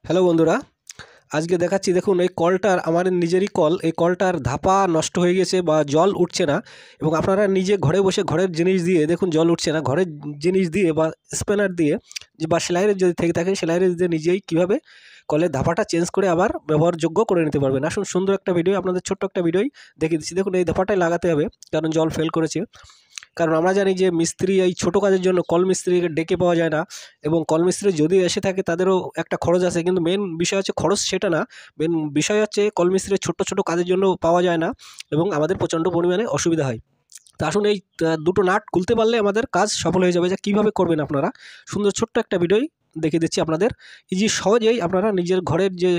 Hello বন্ধুরা, আজকে দেখাচ্ছি। দেখুন, এই কলটার আমাদের নিজেরই কল। এই কলটার ধাপা নষ্ট হয়ে গেছে বা জল উঠছে না, এবং আপনারা নিজে ঘরে বসে ঘরের জিনিস দিয়ে দেখুন জল উঠছে না। ঘরের জিনিস দিয়ে বা স্প্যানার দিয়ে বা সেলাইয়ের যদি থেকে থাকে সেলাইয়ের দিয়ে নিজেই কীভাবে কলের ধাপাটা চেঞ্জ করে আবার ব্যবহারযোগ্য করে নিতে পারবেন। আসুন সুন্দর একটা ভিডিও, আপনাদের ছোট্ট একটা ভিডিওই দেখিয়ে দিচ্ছি। দেখুন, এই ধাপাটাই লাগাতে হবে, কারণ জল ফেল করেছে। কারণ আমরা জানি যে মিস্ত্রি এই ছোটো কাজের জন্য কল মিস্ত্রিকে ডেকে পাওয়া যায় না, এবং কল মিস্ত্রি যদি এসে থাকে তাদেরও একটা খরচ আছে, কিন্তু মেন বিষয় হচ্ছে খরচ সেটা না। মেন বিষয় হচ্ছে কল মিস্ত্রির ছোট্ট ছোটো কাজের জন্য পাওয়া যায় না, এবং আমাদের প্রচণ্ড পরিমাণে অসুবিধা হয়। তো আসুন, এই দুটো নাট খুলতে পারলে আমাদের কাজ সফল হয়ে যাবে। যে কীভাবে করবেন আপনারা, সুন্দর ছোট্ট একটা ভিডিওই দেখিয়ে দিচ্ছি আপনাদের। ইজি সহজেই আপনারা নিজের ঘরের যে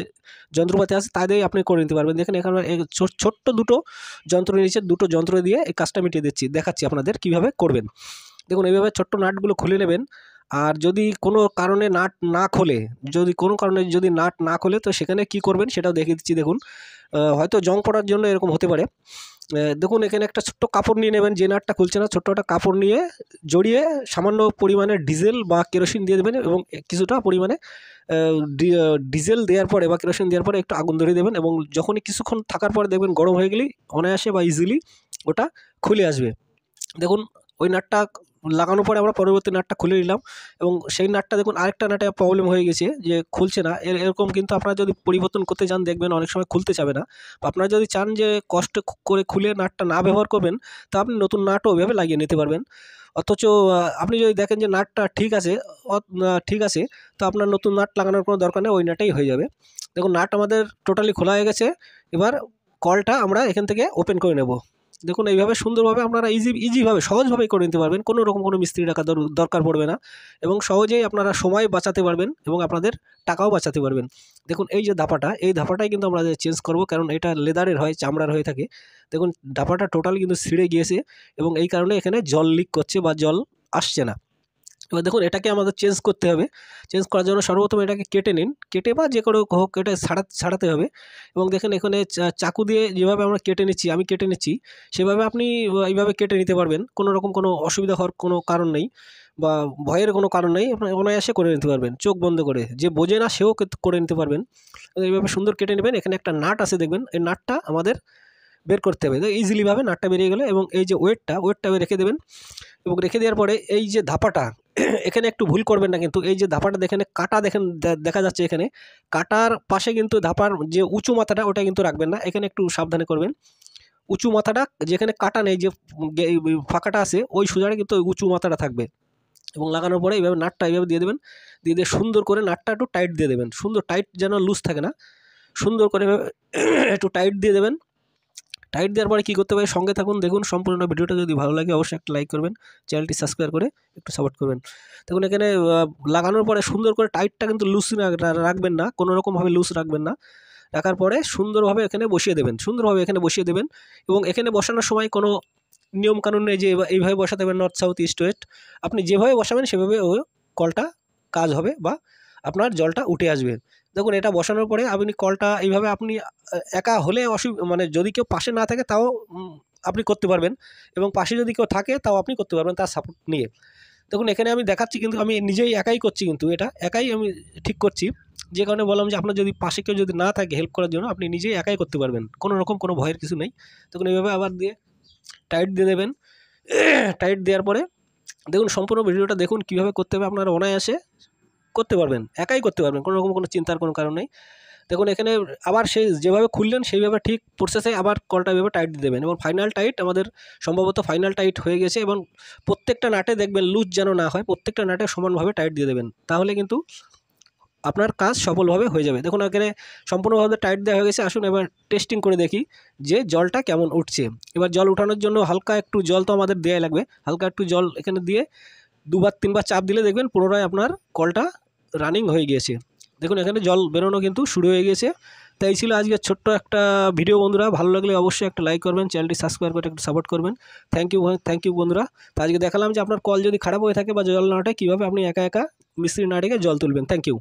যন্ত্রপাতি আছে তা দিয়েই আপনি করে নিতে পারবেন। দেখেন, এখানে ছোট্ট দুটো যন্ত্র নিচে দুটো যন্ত্র দিয়ে এই কাজটা মিটিয়ে দেখাচ্ছি আপনাদের কীভাবে করবেন। দেখুন, এইভাবে ছোট্ট নাটগুলো খুলে নেবেন। আর যদি কোনো কারণে নাট না খোলে, যদি নাট না খোলে, তো সেখানে কি করবেন সেটাও দেখিয়ে দিচ্ছি। দেখুন, হয়তো জং পড়ার জন্য এরকম হতে পারে। দেখুন, এখানে একটা ছোট্ট কাপড় নিয়ে নেবেন। যে নাটটা খুলছে না, ছোট্ট একটা কাপড় নিয়ে জড়িয়ে সামান্য পরিমাণে ডিজেল বা কেরোসিন দিয়ে দেবেন, এবং কিছুটা পরিমাণে ডিজেল দেওয়ার পরে বা কেরোসিন দেওয়ার পরে একটু আগুন ধরিয়ে দেবেন, এবং যখনই কিছুক্ষণ থাকার পরে দেখবেন গরম হয়ে গেলেই অনায়াসে বা ইজিলি ওটা খুলে আসবে। দেখুন, ওই নাটটা লাগানোর পরে আমরা পরবর্তী নাটটা খুলে নিলাম, এবং সেই নাটটা দেখুন আরেকটা নাটে প্রবলেম হয়ে গেছে যে খুলছে না। এরকম কিন্তু আপনারা যদি পরিবর্তন করতে চান, দেখবেন অনেক সময় খুলতে চাবে না। আপনারা যদি চান যে কষ্ট করে খুলে নাটটা না ব্যবহার করবেন, তো আপনি নতুন নাটও ওইভাবে লাগিয়ে নিতে পারবেন। অথচ আপনি যদি দেখেন যে নাটটা ঠিক আছে, তো আপনার নতুন নাট লাগানোর কোনো দরকার নেই, ওই নাটেই হয়ে যাবে। দেখুন, নাট আমাদের টোটালি খোলা হয়ে গেছে। এবার কলটা আমরা এখান থেকে ওপেন করে নেব। দেখুন, এইভাবে সুন্দরভাবে আপনারা ইজিভাবে সহজভাবেই করে নিতে পারবেন। কোনো রকম কোনো মিস্ত্রি টাকা দরকার পড়বে না, এবং সহজেই আপনারা সময় বাঁচাতে পারবেন এবং আপনাদের টাকাও বাঁচাতে পারবেন। দেখুন, এই যে ধাপাটা, এই ধাপাটাই কিন্তু আমরা চেঞ্জ করব, কারণ এটা লেদারের হয়, চামড়ার হয়ে থাকে। দেখুন, ধাপাটা টোটালি কিন্তু ছিঁড়ে গিয়েছে, এবং এই কারণে এখানে জল লিক করছে বা জল আসছে না। এবার দেখুন, এটাকে আমাদের চেঞ্জ করতে হবে। চেঞ্জ করার জন্য সর্বপ্রথম এটাকে কেটে নিন, কেটে বা যে কোনো হোক এটা ছাড়াতে হবে। এবং দেখেন, এখানে চাকু দিয়ে যেভাবে আমরা আমি কেটে নিচ্ছি, সেভাবে আপনি এইভাবে কেটে নিতে পারবেন। কোনো রকম কোনো অসুবিধা হওয়ার কোনো কারণ নেই, বা ভয়ের কোনো কারণ নেই। আপনি অনায়াসে করে নিতে পারবেন, চোখ বন্ধ করে। যে বোঝে না সেও করে নিতে পারবেন। এইভাবে সুন্দর কেটে নেবেন। এখানে একটা নাট আছে দেখবেন, এই নাটটা আমাদের বের করতে হবে। ইজিলিভাবে নাটটা বেরিয়ে গেলে, এবং এই যে ওয়েটটা রেখে দেবেন, এবং রেখে দেওয়ার পরে এই যে ধাপাটা, এখানে একটু ভুল করবেন না কিন্তু। এই যে ধাপাটা দেখেন, কাটা দেখেন দেখা যাচ্ছে, এখানে কাটার পাশে কিন্তু ধাপার যে উঁচু মাথাটা ওটা কিন্তু রাখবেন না। এখানে একটু সাবধানে করবেন। উঁচু মাথাটা যেখানে কাটা নেই, যে ফাঁকাটা আছে, ওই সোজাটা কিন্তু ওই উঁচু মাথাটা থাকবে। এবং লাগানোর পরে এইভাবে নাটটা এইভাবে দিয়ে দেবেন। দিয়ে সুন্দর করে নাটটা একটু টাইট দিয়ে দেবেন। সুন্দর টাইট, যেন লুজ থাকে না, সুন্দর করে একটু টাইট দিয়ে দেবেন। টাইট দেওয়ার পরে কী করতে হবে, সঙ্গে থাকুন। দেখুন, সম্পূর্ণ ভিডিওটা যদি ভালো লাগে অবশ্যই একটা লাইক করবেন, চ্যানেলটি সাবস্ক্রাইব করে একটু সাপোর্ট করবেন। দেখুন, এখানে লাগানোর পরে সুন্দর করে টাইটটা কিন্তু লুজ রাখবেন না, কোনো রকমভাবে লুজ রাখবেন না। রাখার পরে সুন্দরভাবে এখানে বসিয়ে দেবেন। এবং এখানে বসানোর সময় কোনো নিয়মকানুন নেই যে এইভাবে বসাতে হবে, নর্থ সাউথ ইস্ট ওয়েস্ট। আপনি যেভাবে বসাবেন সেভাবে ওই কলটা কাজ হবে, বা আপনার জলটা উঠে আসবে। দেখুন, এটা বসানোর পরে আপনি কলটা এইভাবে আপনি একা হলে মানে যদি কেউ পাশে না থাকে তাও আপনি করতে পারবেন, এবং পাশে যদি কেউ থাকে তাও আপনি করতে পারবেন তার সাপোর্ট নিয়ে। দেখুন, এখানে আমি দেখাচ্ছি, কিন্তু আমি নিজেই একাই করছি, কিন্তু এটা একাই আমি ঠিক করছি। যে কারণে বললাম যে আপনার যদি পাশে কেউ যদি না থাকে হেল্প করার জন্য, আপনি নিজেই একাই করতে পারবেন, কোনো রকম কোনো ভয়ের কিছু নেই। দেখুন, এইভাবে আবার দিয়ে টাইট দিয়ে দেবেন। টাইট দেওয়ার পরে দেখুন, সম্পূর্ণ ভিডিওটা দেখুন কীভাবে করতে হবে। আপনারা অনায়াসে করতে পারবেন, একাই করতে পারবেন, কোনো রকম কোনো চিন্তার কোনো কারণ নেই। দেখুন, এখানে আবার সেই যেভাবে খুললেন সেইভাবে ঠিক প্রসেসে আবার কলটা এভাবে টাইট দিয়ে দেবেন, এবং ফাইনাল টাইট আমাদের সম্ভবত ফাইনাল টাইট হয়ে গেছে। এবং প্রত্যেকটা নাটে দেখবেন লুজ যেন না হয়, প্রত্যেকটা নাটে সমানভাবে টাইট দিয়ে দেবেন, তাহলে কিন্তু আপনার কাজ সফলভাবে হয়ে যাবে। দেখুন, এখানে সম্পূর্ণভাবে টাইট দেওয়া হয়ে গেছে। আসুন এবার টেস্টিং করে দেখি যে জলটা কেমন উঠছে। এবার জল উঠানোর জন্য হালকা একটু জল তো আমাদের দেওয়াই লাগবে। হালকা একটু জল এখানে দিয়ে 2-3 বার চাপ দিলে দেখবেন পুনরায় আপনার কলটা রানিং হয়ে গিয়েছে। দেখুন, এখানে জল বেরোনো কিন্তু শুরু হয়ে গেছে। তাই ছিল আজকের ছোট্ট একটা ভিডিও। বন্ধুরা, ভালো লাগলে অবশ্যই একটা লাইক করবেন, চ্যানেলটি সাবস্ক্রাইব করে একটু সাপোর্ট করবেন। থ্যাংক ইউ বন্ধুরা। তো আজকে দেখালাম যে আপনার কল যদি খারাপ হয়ে থাকে বা জল না ওঠে, কীভাবে আপনি একা মিস্ত্রি না ডেকে জল তুলবেন। Thank you.